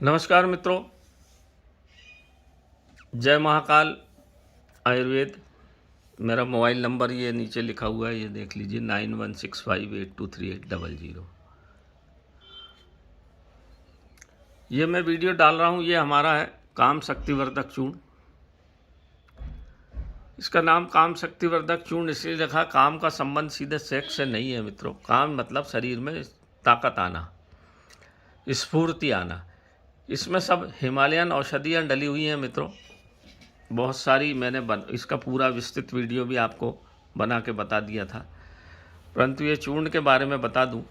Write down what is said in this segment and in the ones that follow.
नमस्कार मित्रों, जय महाकाल आयुर्वेद। मेरा मोबाइल नंबर ये नीचे लिखा हुआ है, ये देख लीजिए 9165823800। ये मैं वीडियो डाल रहा हूँ, ये हमारा है काम शक्तिवर्धक चूर्ण। इसका नाम काम शक्तिवर्धक चूर्ण इसलिए रखा, काम का संबंध सीधे सेक्स से नहीं है मित्रों। काम मतलब शरीर में ताकत आना, स्फूर्ति आना। इसमें सब हिमालयन औषधियाँ डली हुई हैं मित्रों, बहुत सारी। मैंने इसका पूरा विस्तृत वीडियो भी आपको बना के बता दिया था, परंतु ये चूर्ण के बारे में बता दूं।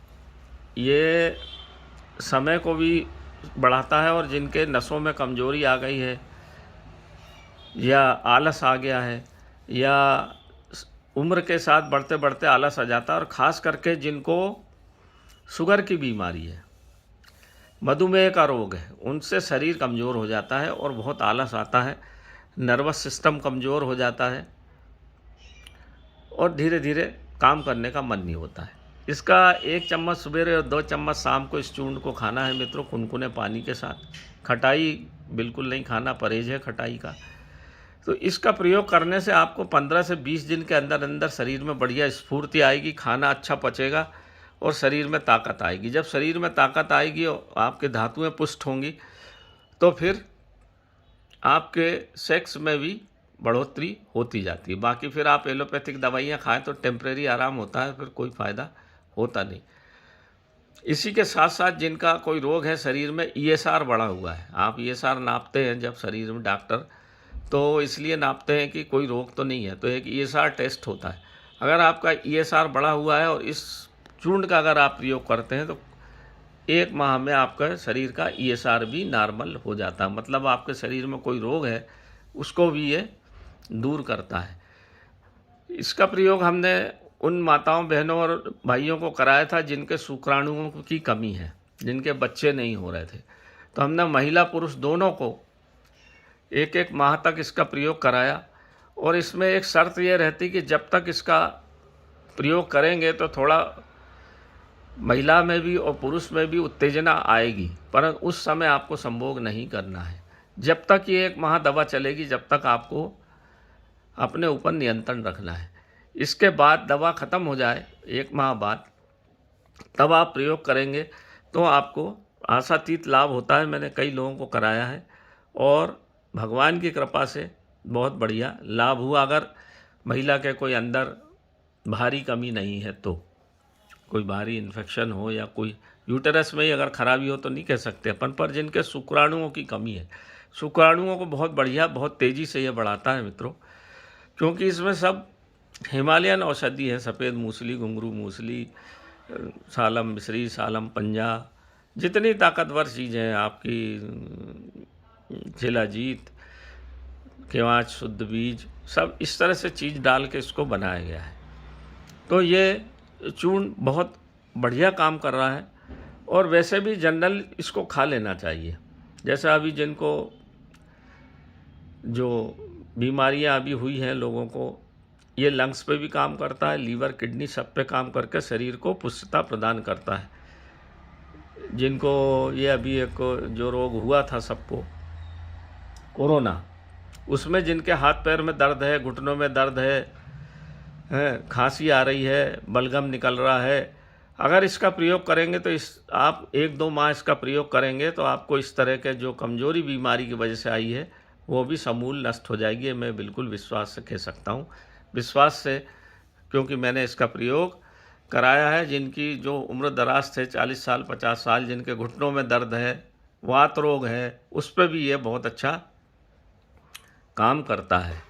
ये समय को भी बढ़ाता है, और जिनके नसों में कमजोरी आ गई है या आलस आ गया है या उम्र के साथ बढ़ते बढ़ते आलस आ जाता है, और ख़ास करके जिनको शुगर की बीमारी है, मधुमेह का रोग है, उनसे शरीर कमज़ोर हो जाता है और बहुत आलस आता है, नर्वस सिस्टम कमज़ोर हो जाता है और धीरे धीरे काम करने का मन नहीं होता है। इसका 1 चम्मच सवेरे और 2 चम्मच शाम को इस चूर्ण को खाना है मित्रों, कुनकुने पानी के साथ। खटाई बिल्कुल नहीं खाना, परहेज है खटाई का। तो इसका प्रयोग करने से आपको 15 से 20 दिन के अंदर अंदर शरीर में बढ़िया स्फूर्ति आएगी, खाना अच्छा पचेगा और शरीर में ताकत आएगी। जब शरीर में ताकत आएगी और आपके धातुएँ पुष्ट होंगी, तो फिर आपके सेक्स में भी बढ़ोतरी होती जाती है। बाकी फिर आप एलोपैथिक दवाइयाँ खाएं तो टेम्परेरी आराम होता है, फिर कोई फ़ायदा होता नहीं। इसी के साथ साथ जिनका कोई रोग है शरीर में, ईएसआर बढ़ा हुआ है, आप ईएसआर नापते हैं जब शरीर में डॉक्टर, तो इसलिए नापते हैं कि कोई रोग तो नहीं है, तो एक ईएसआर टेस्ट होता है। अगर आपका ईएसआर बढ़ा हुआ है और इस चूर्ण का अगर आप प्रयोग करते हैं तो 1 माह में आपका शरीर का ईएसआर भी नॉर्मल हो जाता है। मतलब आपके शरीर में कोई रोग है उसको भी ये दूर करता है। इसका प्रयोग हमने उन माताओं बहनों और भाइयों को कराया था जिनके शुक्राणुओं की कमी है, जिनके बच्चे नहीं हो रहे थे। तो हमने महिला पुरुष दोनों को 1-1 माह तक इसका प्रयोग कराया, और इसमें एक शर्त ये रहती कि जब तक इसका प्रयोग करेंगे तो थोड़ा महिला में भी और पुरुष में भी उत्तेजना आएगी, पर उस समय आपको संभोग नहीं करना है। जब तक ये 1 माह दवा चलेगी, जब तक आपको अपने ऊपर नियंत्रण रखना है। इसके बाद दवा ख़त्म हो जाए 1 माह बाद, तब आप प्रयोग करेंगे तो आपको आशातीत लाभ होता है। मैंने कई लोगों को कराया है और भगवान की कृपा से बहुत बढ़िया लाभ हुआ। अगर महिला के कोई अंदर भारी कमी नहीं है, तो कोई भारी इन्फेक्शन हो या कोई यूटेरस में ही अगर खराबी हो तो नहीं कह सकते अपन, पर जिनके शुक्राणुओं की कमी है, शुक्राणुओं को बहुत बढ़िया, बहुत तेज़ी से ये बढ़ाता है मित्रों, क्योंकि इसमें सब हिमालयन औषधि है। सफ़ेद मूसली, घुंघरू मूसली, सालम मिश्री, सालम पंजा, जितनी ताकतवर चीज़ें हैं आपकी, शिलाजीत, केवाच, शुद्ध बीज, सब इस तरह से चीज़ डाल के इसको बनाया गया है। तो ये चूर्ण बहुत बढ़िया काम कर रहा है, और वैसे भी जनरल इसको खा लेना चाहिए। जैसा अभी जिनको जो बीमारियां अभी हुई हैं लोगों को, ये लंग्स पे भी काम करता है, लीवर, किडनी, सब पे काम करके शरीर को पुष्टता प्रदान करता है। जिनको ये अभी एक जो रोग हुआ था सबको, कोरोना, उसमें जिनके हाथ पैर में दर्द है, घुटनों में दर्द है, खांसी आ रही है, बलगम निकल रहा है, अगर इसका प्रयोग करेंगे तो आप 1-2 माह इसका प्रयोग करेंगे तो आपको इस तरह के जो कमजोरी बीमारी की वजह से आई है वो भी समूल नष्ट हो जाएगी। मैं बिल्कुल विश्वास से कह सकता हूँ, विश्वास से, क्योंकि मैंने इसका प्रयोग कराया है। जिनकी जो उम्र दराज थे, 40 साल 50 साल, जिनके घुटनों में दर्द है, वात रोग है, उस पर भी ये बहुत अच्छा काम करता है।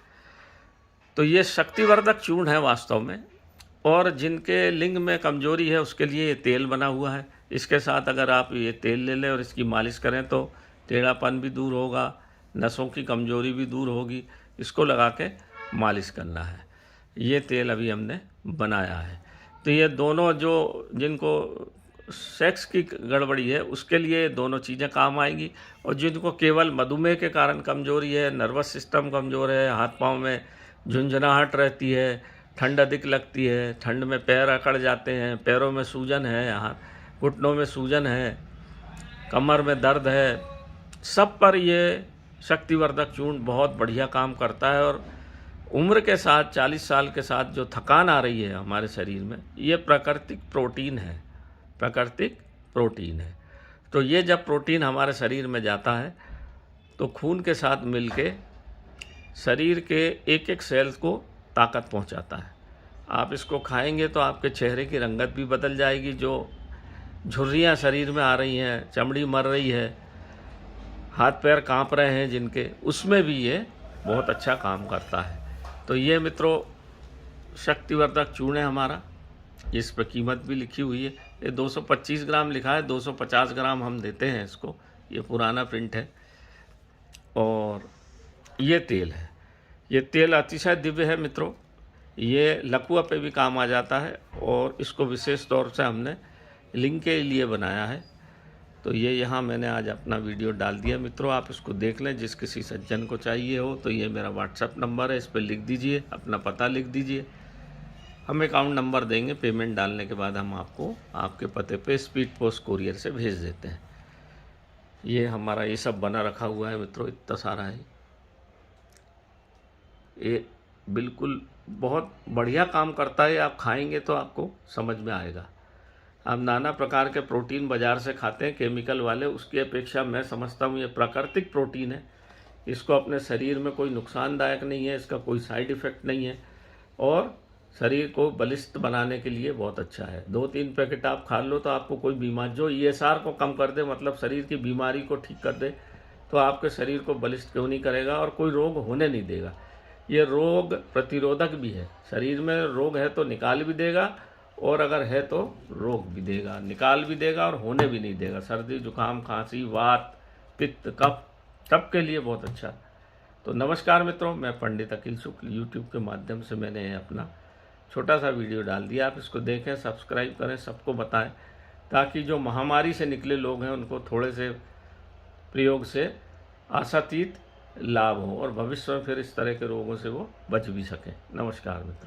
तो ये शक्तिवर्धक चूर्ण है वास्तव में। और जिनके लिंग में कमजोरी है उसके लिए ये तेल बना हुआ है। इसके साथ अगर आप ये तेल ले लें और इसकी मालिश करें तो टेढ़ापन भी दूर होगा, नसों की कमजोरी भी दूर होगी। इसको लगा के मालिश करना है। ये तेल अभी हमने बनाया है। तो ये दोनों जो जिनको सेक्स की गड़बड़ी है उसके लिए दोनों चीज़ें काम आएंगी, और जिनको केवल मधुमेह के कारण कमजोरी है, नर्वस सिस्टम कमज़ोर है, हाथ पाँव में झुंझुनाहट रहती है, ठंड अधिक लगती है, ठंड में पैर अकड़ जाते हैं, पैरों में सूजन है, हाथ घुटनों में सूजन है, कमर में दर्द है, सब पर ये शक्तिवर्धक चूर्ण बहुत बढ़िया काम करता है। और उम्र के साथ 40 साल के साथ जो थकान आ रही है हमारे शरीर में, ये प्राकृतिक प्रोटीन है, प्राकृतिक प्रोटीन है। तो ये जब प्रोटीन हमारे शरीर में जाता है तो खून के साथ मिलके शरीर के एक एक सेल्स को ताकत पहुंचाता है। आप इसको खाएंगे तो आपके चेहरे की रंगत भी बदल जाएगी। जो झुर्रियाँ शरीर में आ रही हैं, चमड़ी मर रही है, हाथ पैर कांप रहे हैं जिनके, उसमें भी ये बहुत अच्छा काम करता है। तो ये मित्रों शक्तिवर्धक चूर्ण है हमारा। इस पर कीमत भी लिखी हुई है। ये 225 ग्राम लिखा है, 250 ग्राम हम देते हैं इसको। ये पुराना प्रिंट है। और ये तेल है, ये तेल अतिशय दिव्य है मित्रों। ये लकवा पे भी काम आ जाता है और इसको विशेष तौर से हमने लिंग के लिए बनाया है। तो ये यहाँ मैंने आज अपना वीडियो डाल दिया मित्रों, आप इसको देख लें। जिस किसी सज्जन को चाहिए हो तो ये मेरा व्हाट्सएप नंबर है, इस पर लिख दीजिए, अपना पता लिख दीजिए, हम अकाउंट नंबर देंगे। पेमेंट डालने के बाद हम आपको आपके पते पे स्पीड पोस्ट कोरियर से भेज देते हैं। ये हमारा ये सब बना रखा हुआ है मित्रों, इतना सारा है। ये बिल्कुल बहुत बढ़िया काम करता है। आप खाएंगे तो आपको समझ में आएगा। आप नाना प्रकार के प्रोटीन बाज़ार से खाते हैं केमिकल वाले, उसकी अपेक्षा मैं समझता हूँ ये प्राकृतिक प्रोटीन है। इसको अपने शरीर में कोई नुकसानदायक नहीं है, इसका कोई साइड इफ़ेक्ट नहीं है और शरीर को बलिष्ठ बनाने के लिए बहुत अच्छा है। 2-3 पैकेट आप खा लो तो आपको कोई बीमारी, जो ESR को कम कर दे, मतलब शरीर की बीमारी को ठीक कर दे, तो आपके शरीर को बलिष्ठ क्यों नहीं करेगा और कोई रोग होने नहीं देगा। ये रोग प्रतिरोधक भी है। शरीर में रोग है तो निकाल भी देगा और अगर है तो रोग भी देगा, निकाल भी देगा और होने भी नहीं देगा। सर्दी जुकाम खांसी वात पित्त कफ सबके लिए बहुत अच्छा। तो नमस्कार मित्रों, मैं पंडित अखिल शुक्ल, यूट्यूब के माध्यम से मैंने अपना छोटा सा वीडियो डाल दिया। आप इसको देखें, सब्सक्राइब करें, सबको बताएं, ताकि जो महामारी से निकले लोग हैं उनको थोड़े से प्रयोग से आशातीत लाभ हो और भविष्य में फिर इस तरह के रोगों से वो बच भी सकें। नमस्कार मित्रों।